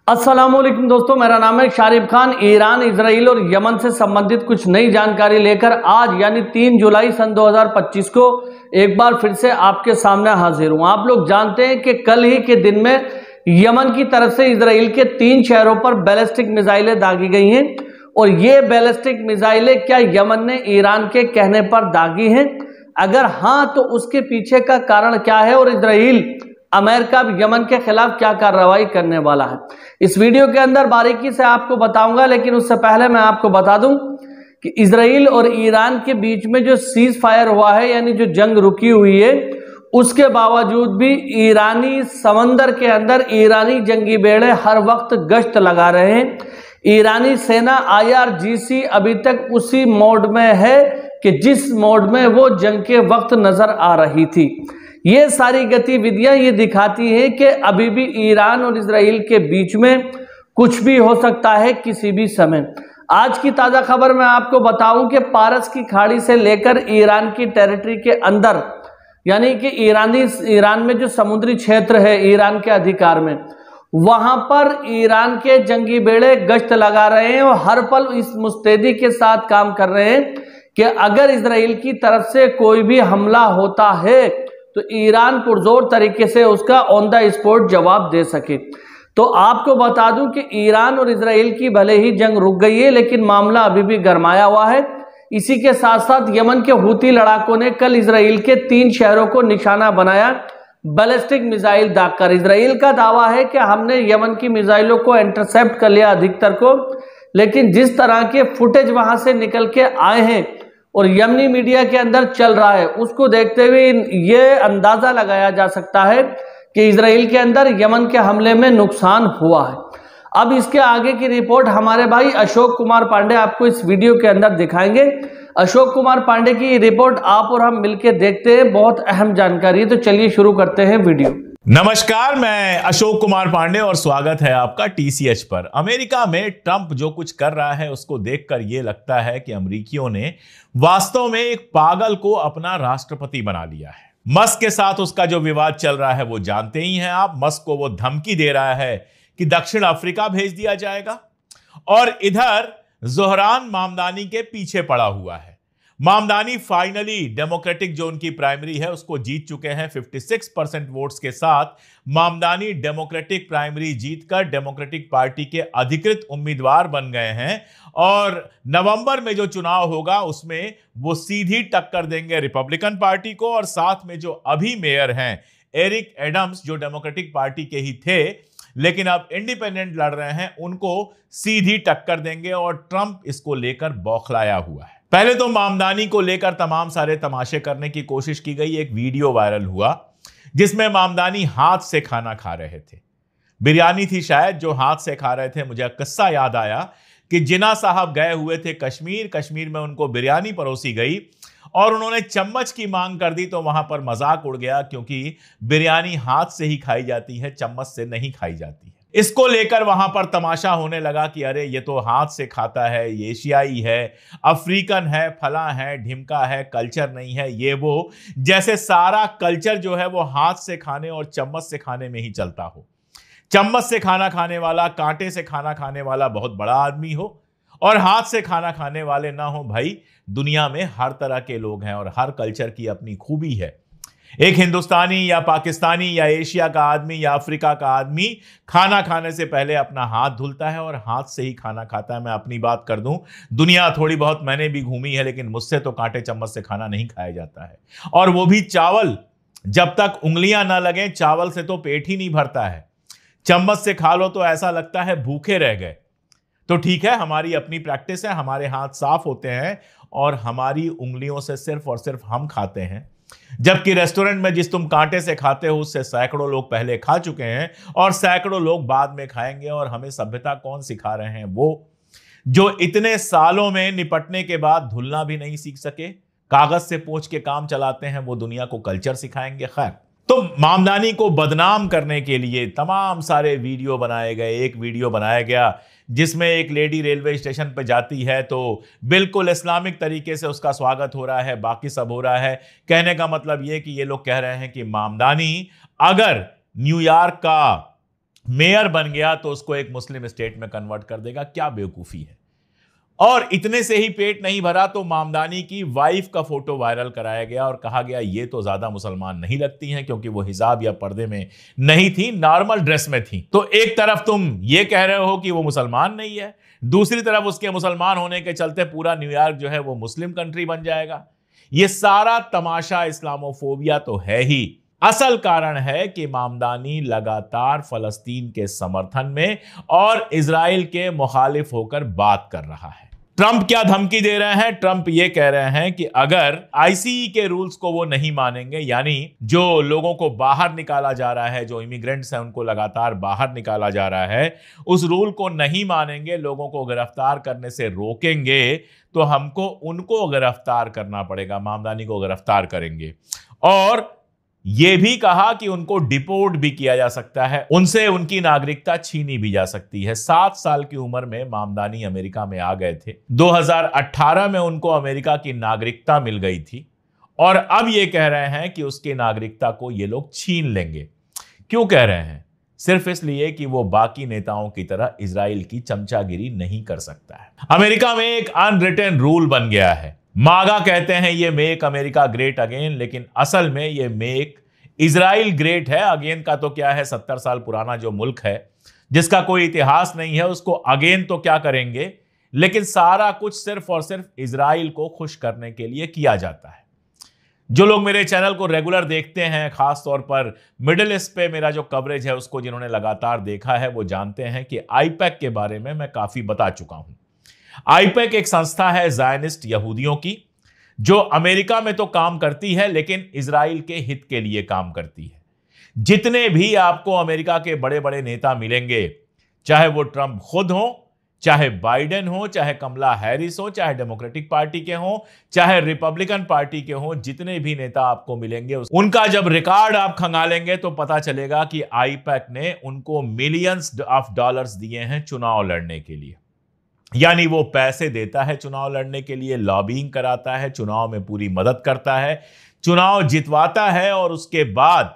अस्सलामुअलैकुम दोस्तों, मेरा नाम है शारिब खान। ईरान, इजराइल और यमन से संबंधित कुछ नई जानकारी लेकर आज यानी 3 जुलाई सन 2025 को एक बार फिर से आपके सामने हाजिर हूं। आप लोग जानते हैं कि कल ही के दिन में यमन की तरफ से इजराइल के 3 शहरों पर बैलिस्टिक मिसाइलें दागी गई हैं। और ये बैलिस्टिक मिसाइलें क्या यमन ने ईरान के कहने पर दागी हैं? अगर हाँ, तो उसके पीछे का कारण क्या है और इजराइल, अमेरिका यमन के खिलाफ क्या कार्रवाई करने वाला है, इस वीडियो के अंदर बारीकी से आपको बताऊंगा। लेकिन उससे पहले मैं आपको बता दूं कि इजराइल और ईरान के बीच में जो सीज फायर हुआ है, यानी जो जंग रुकी हुई है, उसके बावजूद भी ईरानी समंदर के अंदर ईरानी जंगी बेड़े हर वक्त गश्त लगा रहे हैं। ईरानी सेना IRGC अभी तक उसी मोड में है कि जिस मोड में वो जंग के वक्त नजर आ रही थी। ये सारी गतिविधियां ये दिखाती हैं कि अभी भी ईरान और इजराइल के बीच में कुछ भी हो सकता है किसी भी समय। आज की ताजा खबर मैं आपको बताऊं कि पारस की खाड़ी से लेकर ईरान की टेरिटरी के अंदर, यानी कि ईरान में जो समुद्री क्षेत्र है ईरान के अधिकार में, वहां पर ईरान के जंगी बेड़े गश्त लगा रहे हैं और हर पल इस मुस्तैदी के साथ काम कर रहे हैं कि अगर इजराइल की तरफ से कोई भी हमला होता है तो ईरान पुरजोर तरीके से उसका ऑन द स्पॉट जवाब दे सके। तो आपको बता दूं कि ईरान और इजराइल की भले ही जंग रुक गई है, लेकिन मामला अभी भी गरमाया हुआ है। इसी के साथ साथ यमन के हूती लड़ाकों ने कल इजराइल के 3 शहरों को निशाना बनाया बैलिस्टिक मिसाइल दागकर। इजराइल का दावा है कि हमने यमन की मिसाइलों को इंटरसेप्ट कर लिया अधिकतर को, लेकिन जिस तरह के फुटेज वहां से निकल के आए हैं और यमनी मीडिया के अंदर चल रहा है, उसको देखते हुए ये अंदाजा लगाया जा सकता है कि इजराइल के अंदर यमन के हमले में नुकसान हुआ है। अब इसके आगे की रिपोर्ट हमारे भाई अशोक कुमार पांडे आपको इस वीडियो के अंदर दिखाएंगे। अशोक कुमार पांडे की रिपोर्ट आप और हम मिलकर देखते हैं, बहुत अहम जानकारी है। तो चलिए शुरू करते हैं वीडियो। नमस्कार, मैं अशोक कुमार पांडे और स्वागत है आपका TCH पर। अमेरिका में ट्रंप जो कुछ कर रहा है उसको देखकर यह लगता है कि अमेरिकियों ने वास्तव में एक पागल को अपना राष्ट्रपति बना लिया है। मस्क के साथ उसका जो विवाद चल रहा है वो जानते ही हैं आप। मस्क को वो धमकी दे रहा है कि दक्षिण अफ्रीका भेज दिया जाएगा, और इधर जोहरान मामदानी के पीछे पड़ा हुआ है। मामदानी फाइनली डेमोक्रेटिक जो उनकी प्राइमरी है उसको जीत चुके हैं 56% वोट्स के साथ। मामदानी डेमोक्रेटिक प्राइमरी जीतकर डेमोक्रेटिक पार्टी के अधिकृत उम्मीदवार बन गए हैं, और नवंबर में जो चुनाव होगा उसमें वो सीधी टक्कर देंगे रिपब्लिकन पार्टी को। और साथ में जो अभी मेयर हैं एरिक एडम्स, जो डेमोक्रेटिक पार्टी के ही थे लेकिन अब इंडिपेंडेंट लड़ रहे हैं, उनको सीधी टक्कर देंगे। और ट्रंप इसको लेकर बौखलाया हुआ है। पहले तो मामदानी को लेकर तमाम सारे तमाशे करने की कोशिश की गई। एक वीडियो वायरल हुआ जिसमें मामदानी हाथ से खाना खा रहे थे। बिरयानी थी शायद जो हाथ से खा रहे थे। मुझे किस्सा याद आया कि जिन्ना साहब गए हुए थे कश्मीर में उनको बिरयानी परोसी गई और उन्होंने चम्मच की मांग कर दी, तो वहां पर मजाक उड़ गया क्योंकि बिरयानी हाथ से ही खाई जाती है, चम्मच से नहीं खाई जाती है। इसको लेकर वहां पर तमाशा होने लगा कि अरे ये तो हाथ से खाता है, ये एशियाई है, अफ्रीकन है, फला है, ढिमका है, कल्चर नहीं है, ये वो, जैसे सारा कल्चर जो है वो हाथ से खाने और चम्मच से खाने में ही चलता हो। चम्मच से खाना खाने वाला, कांटे से खाना खाने वाला बहुत बड़ा आदमी हो, और हाथ से खाना खाने वाले ना हो। भाई, दुनिया में हर तरह के लोग हैं और हर कल्चर की अपनी खूबी है। एक हिंदुस्तानी या पाकिस्तानी या एशिया का आदमी या अफ्रीका का आदमी खाना खाने से पहले अपना हाथ धुलता है और हाथ से ही खाना खाता है। मैं अपनी बात कर दूं, दुनिया थोड़ी बहुत मैंने भी घूमी है, लेकिन मुझसे तो कांटे चम्मच से खाना नहीं खाया जाता है। और वो भी चावल, जब तक उंगलियां ना लगे चावल से तो पेट ही नहीं भरता है। चम्मच से खा लो तो ऐसा लगता है भूखे रह गए। तो ठीक है, हमारी अपनी प्रैक्टिस है, हमारे हाथ साफ होते हैं और हमारी उंगलियों से सिर्फ और सिर्फ हम खाते हैं। जबकि रेस्टोरेंट में जिस तुम कांटे से खाते हो उससे सैकड़ों लोग पहले खा चुके हैं और सैकड़ों लोग बाद में खाएंगे। और हमें सभ्यता कौन सिखा रहे हैं? वो जो इतने सालों में निपटने के बाद धुलना भी नहीं सीख सके, कागज से पोंछ के काम चलाते हैं, वो दुनिया को कल्चर सिखाएंगे। खैर, तो मामदानी को बदनाम करने के लिए तमाम सारे वीडियो बनाए गए। एक वीडियो बनाया गया जिसमें एक लेडी रेलवे स्टेशन पर जाती है तो बिल्कुल इस्लामिक तरीके से उसका स्वागत हो रहा है, बाकी सब हो रहा है। कहने का मतलब यह कि ये लोग कह रहे हैं कि मामदानी अगर न्यूयॉर्क का मेयर बन गया तो उसको एक मुस्लिम स्टेट में कन्वर्ट कर देगा। क्या बेवकूफी है। और इतने से ही पेट नहीं भरा तो मामदानी की वाइफ का फोटो वायरल कराया गया और कहा गया ये तो ज्यादा मुसलमान नहीं लगती हैं, क्योंकि वो हिजाब या पर्दे में नहीं थी, नॉर्मल ड्रेस में थी। तो एक तरफ तुम ये कह रहे हो कि वो मुसलमान नहीं है, दूसरी तरफ उसके मुसलमान होने के चलते पूरा न्यूयॉर्क जो है वो मुस्लिम कंट्री बन जाएगा। ये सारा तमाशा इस्लामोफोबिया तो है ही। असल कारण है कि मामदानी लगातार फलस्तीन के समर्थन में और इजराइल के मुखालिफ होकर बात कर रहा है। ट्रंप क्या धमकी दे रहे हैं? ट्रंप ये कह रहे हैं कि अगर आईसीई के रूल्स को वो नहीं मानेंगे, यानी जो लोगों को बाहर निकाला जा रहा है, जो इमिग्रेंट्स हैं उनको लगातार बाहर निकाला जा रहा है, उस रूल को नहीं मानेंगे, लोगों को गिरफ्तार करने से रोकेंगे, तो हमको उनको गिरफ्तार करना पड़ेगा, मामदानी को गिरफ्तार करेंगे। और यह भी कहा कि उनको डिपोर्ट भी किया जा सकता है, उनसे उनकी नागरिकता छीनी भी जा सकती है। 7 साल की उम्र में मामदानी अमेरिका में आ गए थे। 2018 में उनको अमेरिका की नागरिकता मिल गई थी और अब यह कह रहे हैं कि उसकी नागरिकता को ये लोग छीन लेंगे। क्यों कह रहे हैं? सिर्फ इसलिए कि वो बाकी नेताओं की तरह इजराइल की चमचागिरी नहीं कर सकता है। अमेरिका में एक अनरिटन रूल बन गया है। मागा कहते हैं ये मेक अमेरिका ग्रेट अगेन, लेकिन असल में ये मेक इजराइल ग्रेट है। अगेन का तो क्या है, 70 साल पुराना जो मुल्क है जिसका कोई इतिहास नहीं है, उसको अगेन तो क्या करेंगे, लेकिन सारा कुछ सिर्फ और सिर्फ इजराइल को खुश करने के लिए किया जाता है। जो लोग मेरे चैनल को रेगुलर देखते हैं, खास तौर पर मिडिल ईस्ट पे मेरा जो कवरेज है उसको जिन्होंने लगातार देखा है, वो जानते हैं कि आईपैक के बारे में मैं काफी बता चुका हूं। आईपैक एक संस्था है ज़ायनिस्ट यहूदियों की, जो अमेरिका में तो काम करती है लेकिन इजराइल के हित के लिए काम करती है। जितने भी आपको अमेरिका के बड़े बड़े नेता मिलेंगे, चाहे वो ट्रंप खुद हो, चाहे बाइडेन हो, चाहे कमला हैरिस हो, चाहे डेमोक्रेटिक पार्टी के हो, चाहे रिपब्लिकन पार्टी के हो, जितने भी नेता आपको मिलेंगे उनका जब रिकॉर्ड आप खंगालेंगे तो पता चलेगा कि आईपैक ने उनको मिलियंस ऑफ डॉलर्स दिए हैं चुनाव लड़ने के लिए। यानी वो पैसे देता है चुनाव लड़ने के लिए, लॉबिंग कराता है, चुनाव में पूरी मदद करता है, चुनाव जितवाता है और उसके बाद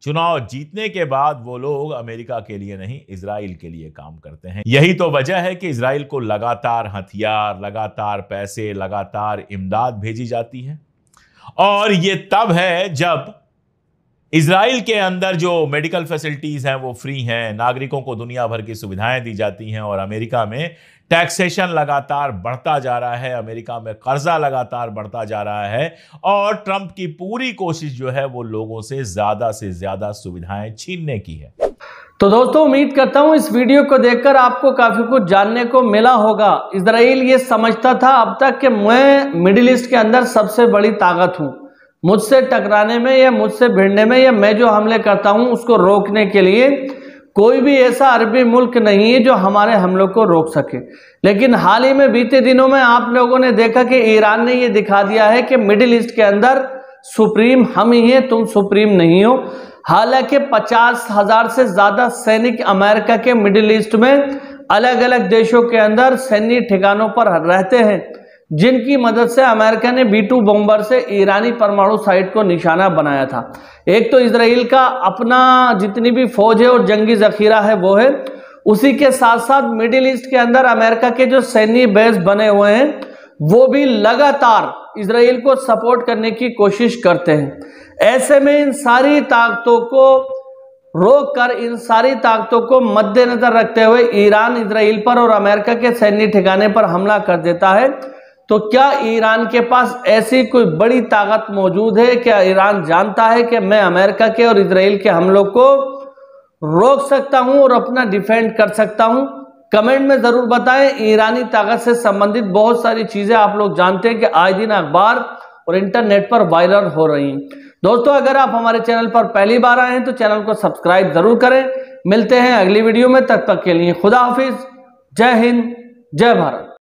चुनाव जीतने के बाद वो लोग अमेरिका के लिए नहीं, इजराइल के लिए काम करते हैं। यही तो वजह है कि इजराइल को लगातार हथियार, लगातार पैसे, लगातार इमदाद भेजी जाती है। और ये तब है जब इजराइल के अंदर जो मेडिकल फैसिलिटीज हैं वो फ्री हैं, नागरिकों को दुनिया भर की सुविधाएं दी जाती हैं, और अमेरिका में टैक्सेशन लगातार बढ़ता जा रहा है, अमेरिका में कर्जा लगातार बढ़ता जा रहा है, और ट्रंप की पूरी कोशिश जो है वो लोगों से ज्यादा सुविधाएं छीनने की है। तो दोस्तों, उम्मीद करता हूं इस वीडियो को देखकर आपको काफी कुछ जानने को मिला होगा। इजराइल ये समझता था अब तक कि मैं मिडिल ईस्ट के अंदर सबसे बड़ी ताकत हूं, मुझसे टकराने में या मुझसे भिड़ने में या मैं जो हमले करता हूं उसको रोकने के लिए कोई भी ऐसा अरबी मुल्क नहीं है जो हमारे हमलों को रोक सके। लेकिन हाल ही में बीते दिनों में आप लोगों ने देखा कि ईरान ने यह दिखा दिया है कि मिडिल ईस्ट के अंदर सुप्रीम हम ही हैं, तुम सुप्रीम नहीं हो। हालांकि 50,000 से ज्यादा सैनिक अमेरिका के मिडिल ईस्ट में अलग अलग देशों के अंदर सैन्य ठिकानों पर रहते हैं, जिनकी मदद से अमेरिका ने B-2 बॉम्बर से ईरानी परमाणु साइट को निशाना बनाया था। एक तो इजराइल का अपना जितनी भी फौज है और जंगी जखीरा है वो है, उसी के साथ साथ मिडिल ईस्ट के अंदर अमेरिका के जो सैन्य बेस बने हुए हैं वो भी लगातार इजराइल को सपोर्ट करने की कोशिश करते हैं। ऐसे में इन सारी ताकतों को रोक कर, इन सारी ताकतों को मद्देनजर रखते हुए ईरान इजराइल पर और अमेरिका के सैन्य ठिकाने पर हमला कर देता है। तो क्या ईरान के पास ऐसी कोई बड़ी ताकत मौजूद है? क्या ईरान जानता है कि मैं अमेरिका के और इजराइल के हमलों को रोक सकता हूं और अपना डिफेंड कर सकता हूं? कमेंट में जरूर बताएं। ईरानी ताकत से संबंधित बहुत सारी चीजें आप लोग जानते हैं कि आए दिन अखबार और इंटरनेट पर वायरल हो रही हैं। दोस्तों, अगर आप हमारे चैनल पर पहली बार आए हैं तो चैनल को सब्सक्राइब जरूर करें। मिलते हैं अगली वीडियो में, तब तक के लिए खुदा हाफिज, जय हिंद, जय भारत।